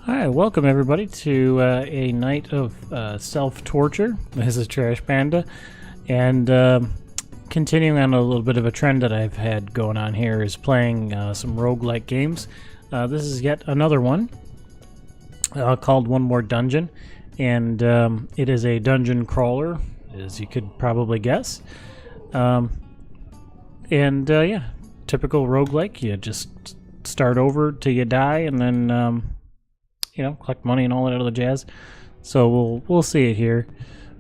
Hi, welcome everybody to a night of self-torture. This is Trash Panda, and continuing on a little bit of a trend that I've had going on here is playing some roguelike games. This is yet another one called One More Dungeon, and it is a dungeon crawler, as you could probably guess. Yeah, typical roguelike. You just start over till you die, and then collect money and all that other jazz. So we'll see it here.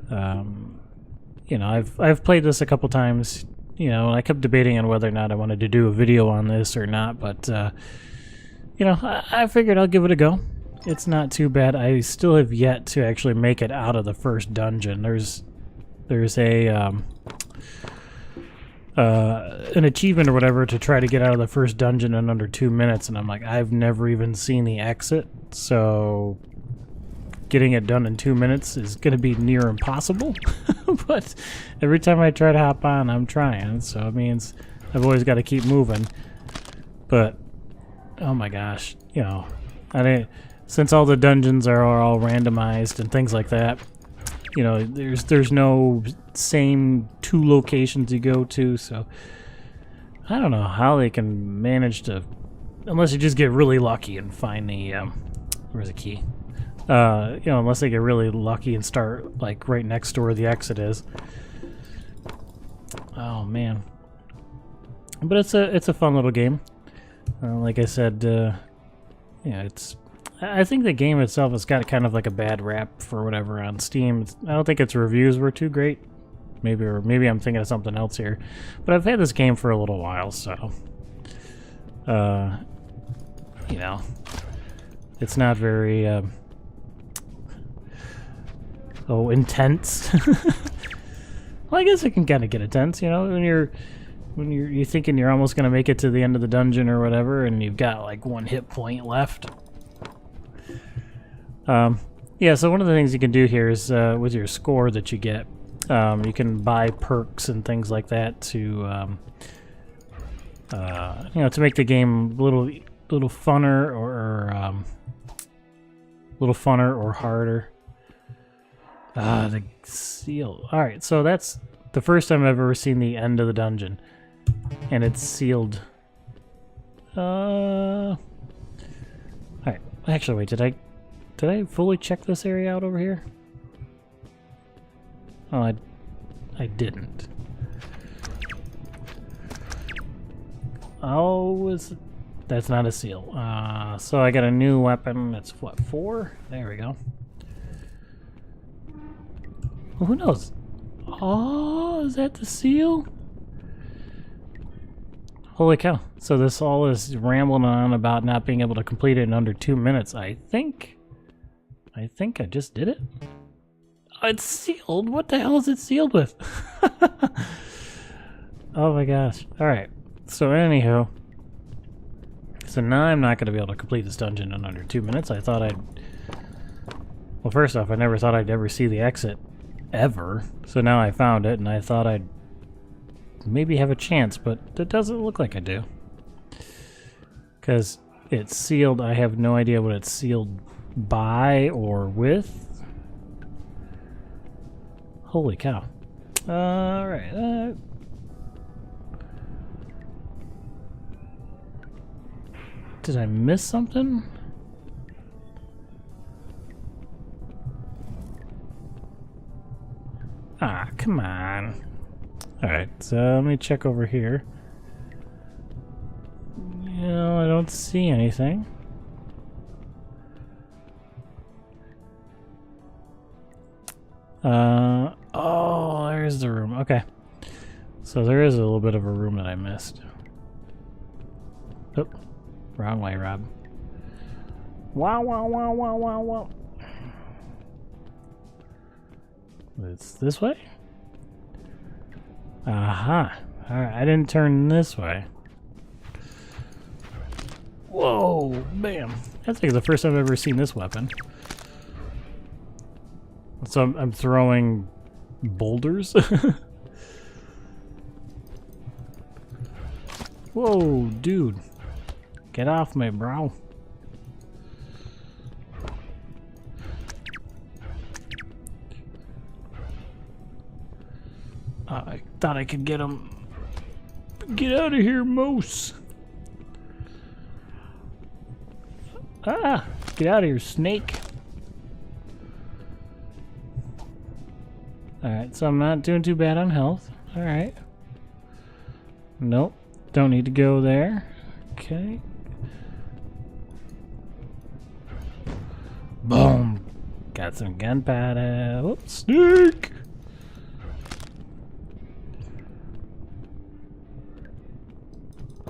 I've played this a couple times. I kept debating on whether or not I wanted to do a video on this or not, but I figured I'll give it a go. It's not too bad. I still have yet to actually make it out of the first dungeon. There's an achievement or whatever to try to get out of the first dungeon in under 2 minutes, and I'm like, I've never even seen the exit, so getting it done in 2 minutes is going to be near impossible. But every time I try to hop on, I'm trying, so it means I've always got to keep moving. But oh my gosh, since all the dungeons are all randomized and things like that, there's no same two locations you go to, so I don't know how they can manage to, unless you just get really lucky and find the where's the key? Unless they get really lucky and start like right next to where the exit is. Oh man. But it's a fun little game. Like I said, I think the game itself has got kind of like a bad rap for whatever on Steam. I don't think its reviews were too great. Maybe I'm thinking of something else here. But I've had this game for a little while, so it's not very intense. Well, I guess it can kind of get intense, when you're thinking you're almost going to make it to the end of the dungeon or whatever, and you've got like one hit point left. So one of the things you can do here is with your score that you get, you can buy perks and things like that to to make the game a little funner or harder. The seal. All right, so that's the first time I've ever seen the end of the dungeon, and it's sealed. All right. Actually, wait. Did I fully check this area out over here? Oh, I didn't. Oh, that's not a seal. So I got a new weapon. It's what, 4? There we go. Well, who knows? Oh, is that the seal? Holy cow. So this all is rambling on about not being able to complete it in under 2 minutes. I think I just did it. Oh, it's sealed. What the hell is it sealed with? Oh my gosh. Alright. So anywho. So now I'm not going to be able to complete this dungeon in under 2 minutes. I thought well, first off, I never thought I'd ever see the exit. Ever. So now I found it, and I thought I'd maybe have a chance, but it doesn't look like I do. Because it's sealed. I have no idea what it's sealed by or with. Holy cow. Alright. Did I miss something? Ah, come on. Alright, so let me check over here. I don't see anything. Oh, there's the room. Okay. So there is a little bit of a room that I missed. Oh, wrong way, Rob. Wow. It's this way? Aha. Alright, I didn't turn this way. Whoa, bam. That's like the first time I've ever seen this weapon. So I'm throwing boulders? Whoa, dude. Get off me, bro. Thought I could get him. Get out of here, moose. Ah, get out of here, snake. Alright, so I'm not doing too bad on health. Alright. Nope, don't need to go there. Okay. Boom. Got some gunpowder. Whoops, snake!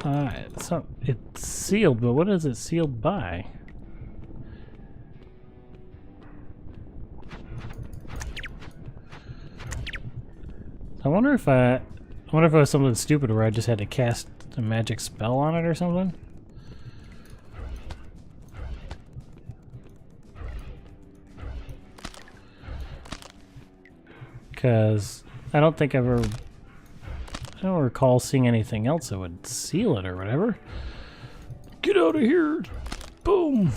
Alright, so it's sealed, but what is it sealed by? I wonder if it was something stupid where I just had to cast a magic spell on it or something. Because I don't think I don't recall seeing anything else that would seal it or whatever. Get out of here! Boom!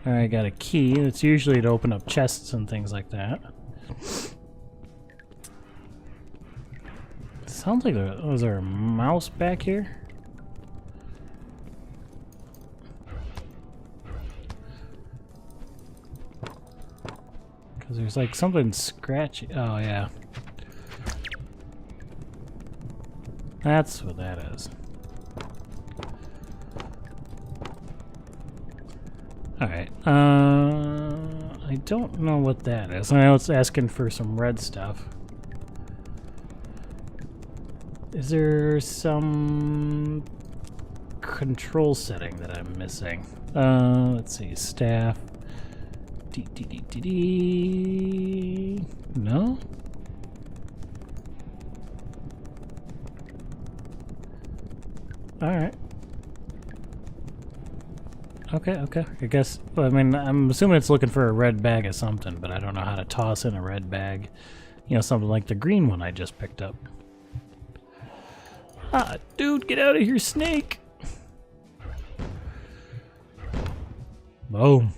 Alright, got a key. It's usually to open up chests and things like that. Sounds like was there a mouse back here? Because there's like something scratchy. Oh, yeah. That's what that is. Alright. I don't know what that is. I know it's asking for some red stuff. Is there some control setting that I'm missing? Let's see. Staff. No? Alright. Okay. I guess, well, I mean, I'm assuming it's looking for a red bag of something, but I don't know how to toss in a red bag. You know, something like the green one I just picked up. Ah, dude, get out of here, snake! Boom.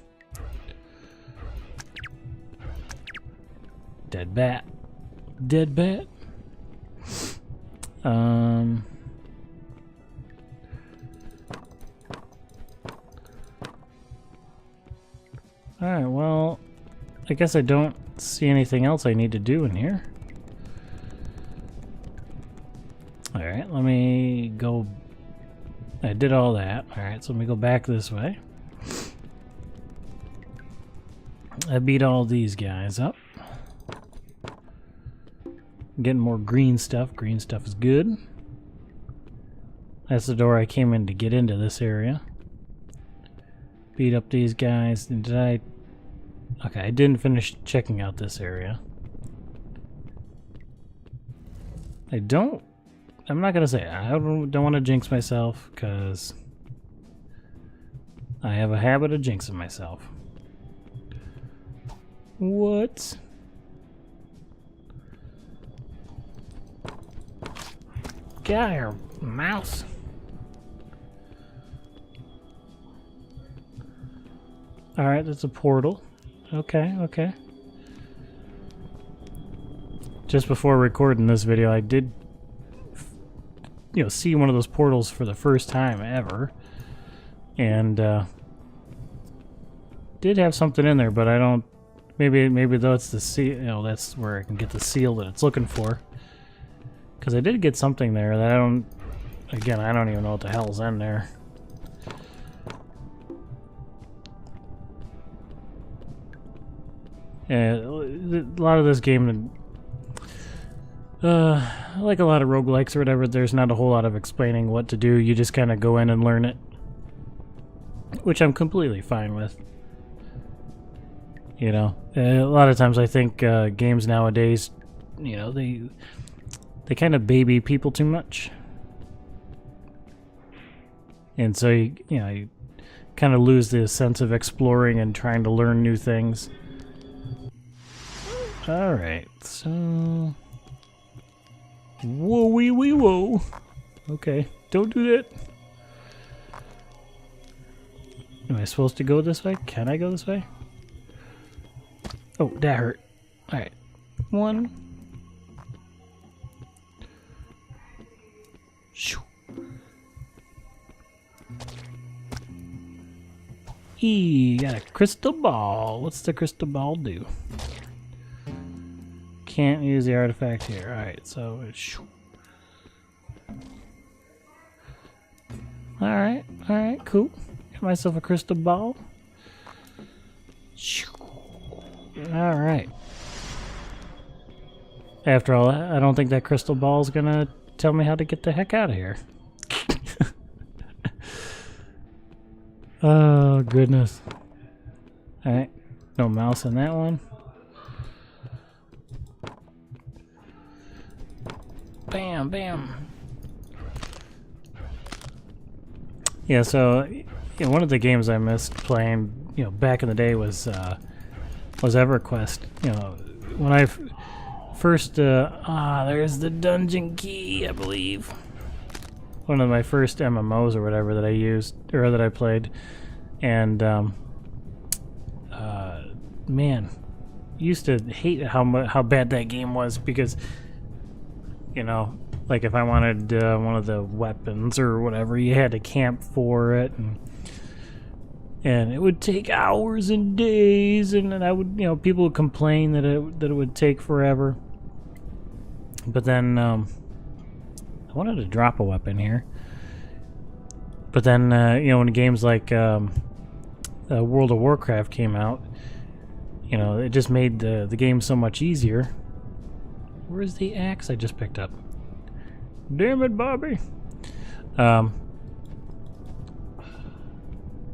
Dead bat. Dead bat. Alright, well, I guess I don't see anything else I need to do in here. Alright, let me go. I did all that. Alright, so let me go back this way. I beat all these guys up. Getting more green stuff. Green stuff is good. That's the door I came in to get into this area. Beat up these guys. And did I... Okay, I didn't finish checking out this area. I'm not gonna say I don't want to jinx myself, because I have a habit of jinxing myself. What? Get out of here, mouse. Alright, that's a portal. Okay. Just before recording this video, I did, see one of those portals for the first time ever. And, did have something in there, but I don't... Maybe that's the seal, that's where I can get the seal that it's looking for. Because I did get something there that I don't... Again, I don't even know what the hell's in there. Yeah, a lot of this game, like a lot of roguelikes or whatever, there's not a whole lot of explaining what to do. You just kind of go in and learn it. Which I'm completely fine with. A lot of times I think games nowadays, they kind of baby people too much. And so, you kind of lose the sense of exploring and trying to learn new things. Alright, so... Whoa. Okay, don't do that. Am I supposed to go this way? Can I go this way? Oh, that hurt. Alright. one. Shoo. Got a crystal ball. What's the crystal ball do? Can't use the artifact here. Alright, so it's... Alright, cool. Got myself a crystal ball. Alright. After all, I don't think that crystal ball is gonna tell me how to get the heck out of here. Oh, goodness. Alright. No mouse in that one. Bam, bam. Yeah, so one of the games I missed playing, back in the day was EverQuest. When I first, there's the dungeon key, I believe. One of my first MMOs or whatever that I used, or that I played. And, man, used to hate how bad that game was because, like if I wanted one of the weapons or whatever, you had to camp for it, and it would take hours and days, and then I would, people would complain that it would take forever. But then, I wanted to drop a weapon here. But then, when games like World of Warcraft came out, it just made the game so much easier. Where's the axe I just picked up? Damn it, Bobby!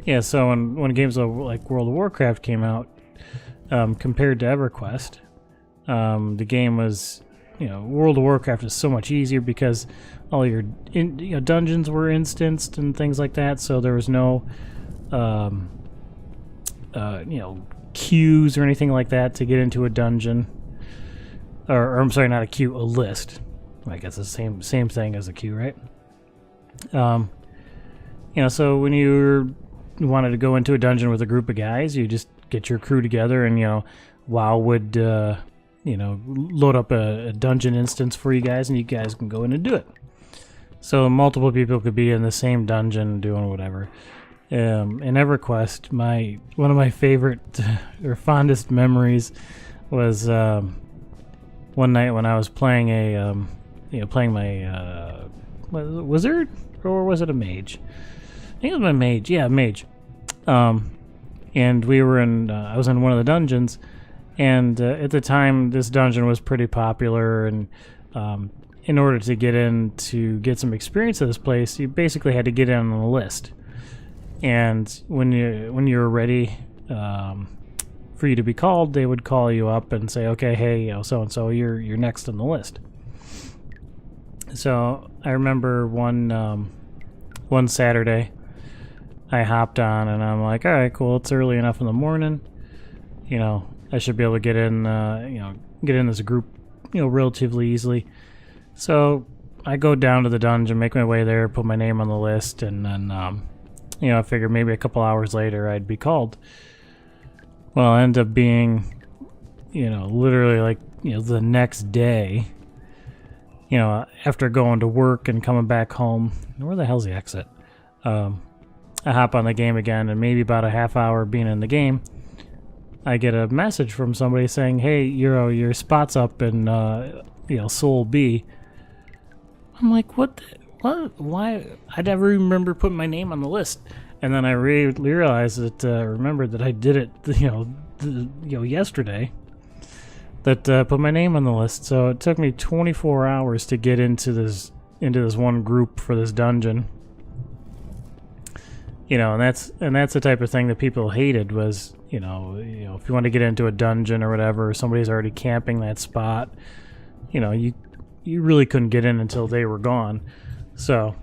Yeah, so when games like World of Warcraft came out, compared to EverQuest, the game was... World of Warcraft is so much easier because all your dungeons were instanced and things like that, so there was no queues or anything like that to get into a dungeon. Or I'm sorry, not a queue, a list. I guess it's the same thing as a queue, right? So when you wanted to go into a dungeon with a group of guys, you just get your crew together, and WoW would load up a dungeon instance for you guys, and you guys can go in and do it. So multiple people could be in the same dungeon doing whatever. In EverQuest, one of my favorite or fondest memories was one night when I was playing playing my wizard, or was it a mage? I think it was my mage. Yeah, mage. And we were I was in one of the dungeons. And at the time, this dungeon was pretty popular, and in order to get in to get some experience at this place, you basically had to get in on the list. And when you were ready for you to be called, they would call you up and say, "Okay, hey, so and so, you're next on the list." So I remember one Saturday, I hopped on, and I'm like, "All right, cool. It's early enough in the morning, I should be able to get in, get in as a group, relatively easily." So I go down to the dungeon, make my way there, put my name on the list, and then, I figured maybe a couple hours later I'd be called. Well, it ended up being, literally like, the next day, after going to work and coming back home. Where the hell's the exit? I hop on the game again, and maybe about a half hour being in the game, I get a message from somebody saying, "Hey, your spot's up in, Soul B." I'm like, what? Why? I never remember putting my name on the list. And then I realized that, remembered that I did it, yesterday. That put my name on the list. So it took me 24 hours to get into this one group for this dungeon. And that's the type of thing that people hated was, if you want to get into a dungeon or whatever, somebody's already camping that spot, you really couldn't get in until they were gone. So,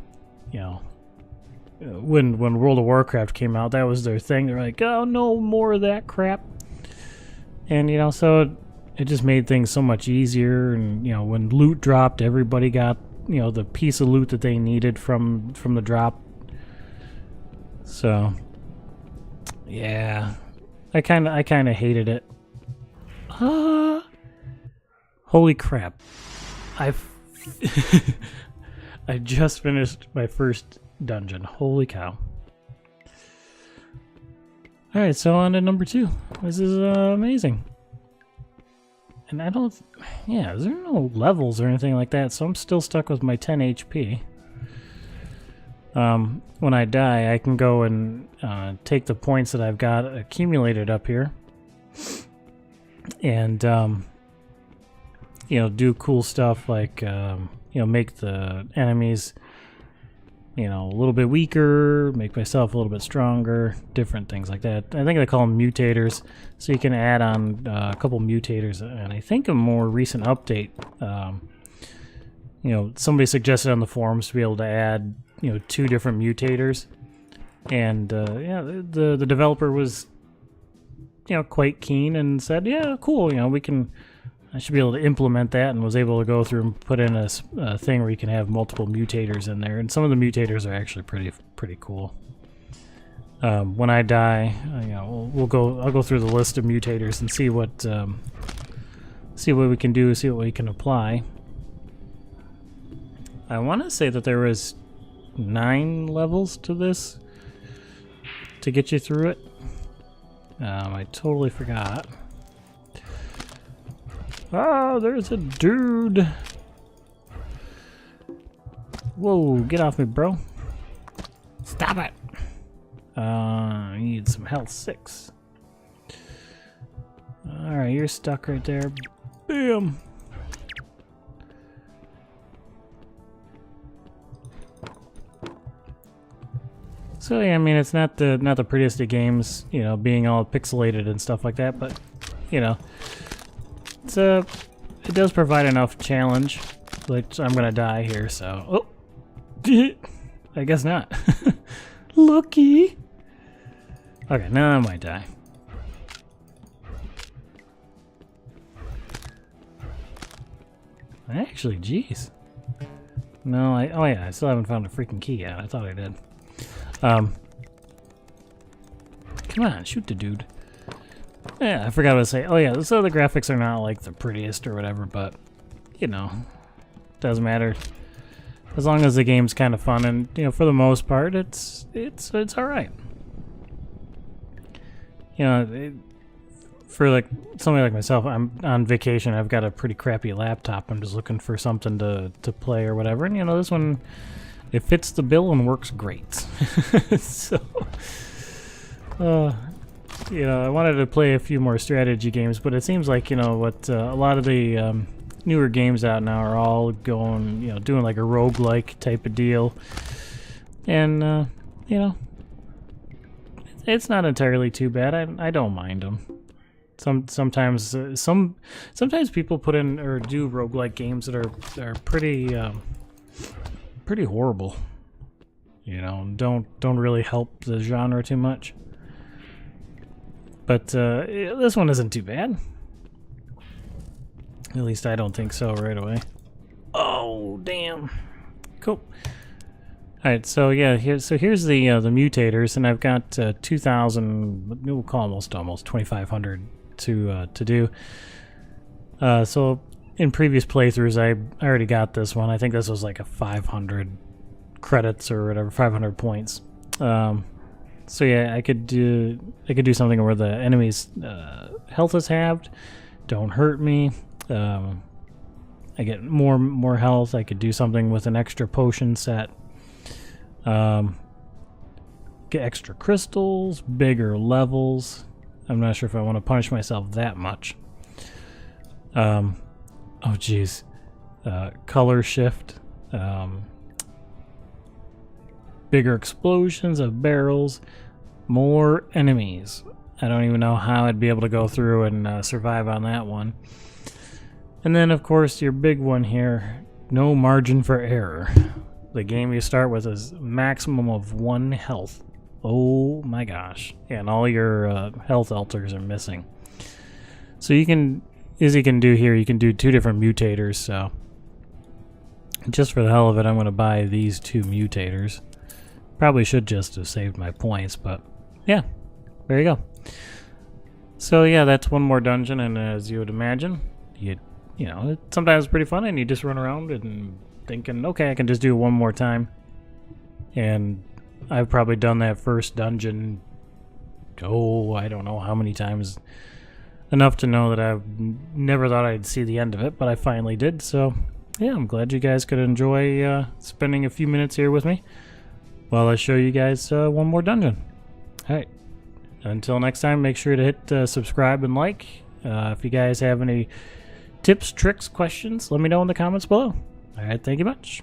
when World of Warcraft came out, that was their thing. They're like, "Oh, no more of that crap." And, so it just made things so much easier. And, when loot dropped, everybody got, the piece of loot that they needed from the drop. So, yeah, I kind of hated it. Holy crap. I've... I just finished my first dungeon. Holy cow. Alright, so on to number 2. This is amazing. And I don't... Yeah, there are no levels or anything like that, so I'm still stuck with my 10 HP. When I die, I can go and take the points that I've got accumulated up here. And, you know, do cool stuff like, you know, make the enemies, you know, a little bit weaker, make myself a little bit stronger, different things like that. I think they call them mutators, so you can add on a couple mutators. And I think a more recent update, you know, somebody suggested on the forums to be able to add, you know, 2 different mutators. And, yeah, the developer was, you know, quite keen and said, yeah, cool, you know, I should be able to implement that, and was able to go through and put in a thing where you can have multiple mutators in there, and some of the mutators are actually pretty cool. When I die, you know, I'll go through the list of mutators and see what we can do, see what we can apply. I want to say that there was 9 levels to this to get you through it. I totally forgot. Ah, there's a dude. Whoa, get off me, bro. Stop it. I need some health 6. Alright, you're stuck right there. Bam. So yeah, I mean, it's not the prettiest of games, you know, being all pixelated and stuff like that, but you know, it does provide enough challenge. Like, I'm gonna die here, so I guess not. Lucky. Okay, now I might die. Actually, jeez. No, oh yeah, I still haven't found a freaking key yet. I thought I did. Come on, shoot the dude. Yeah, I forgot what to say. Oh yeah, so the graphics are not like the prettiest or whatever, but you know, doesn't matter. As long as the game's kind of fun, and you know, for the most part, it's all right. You know, for like somebody like myself, I'm on vacation. I've got a pretty crappy laptop. I'm just looking for something to play or whatever, and you know, this one, it fits the bill and works great. So, you know, I wanted to play a few more strategy games, but it seems like, you know, what a lot of the newer games out now are all going, you know, doing like a roguelike type of deal. And, you know, it's not entirely too bad. I don't mind them. Sometimes people put in or do roguelike games that are pretty pretty horrible. You know, don't really help the genre too much. But this one isn't too bad. At least I don't think so right away. Oh, damn. Cool. Alright, so yeah, here's the mutators, and I've got 2,000, we'll call almost 2,500 to do. So in previous playthroughs, I already got this one. I think this was like a 500 credits or whatever, 500 points. So yeah, I could do something where the enemy's health is halved, don't hurt me. I get more health. I could do something with an extra potion set. Get extra crystals, bigger levels. I'm not sure if I want to punish myself that much. Oh geez, color shift. Bigger explosions of barrels, more enemies. I don't even know how I'd be able to go through and survive on that one. And then, of course, your big one here, no margin for error. The game you start with is maximum of 1 health. Oh my gosh. Yeah, and all your health alters are missing. So you can, as you can do here, you can do 2 different mutators, so just for the hell of it, I'm going to buy these 2 mutators. Probably should just have saved my points, but yeah, there you go. So yeah, that's one more dungeon, and as you would imagine, you you know, it's sometimes pretty fun, and you just run around and thinking, okay, I can just do it one more time. And I've probably done that first dungeon, I don't know how many times, enough to know that I've never thought I'd see the end of it, but I finally did. So yeah, I'm glad you guys could enjoy spending a few minutes here with me while I show you guys one more dungeon. Alright, until next time, make sure to hit subscribe and like. If you guys have any tips, tricks, questions, let me know in the comments below. Alright, thank you much.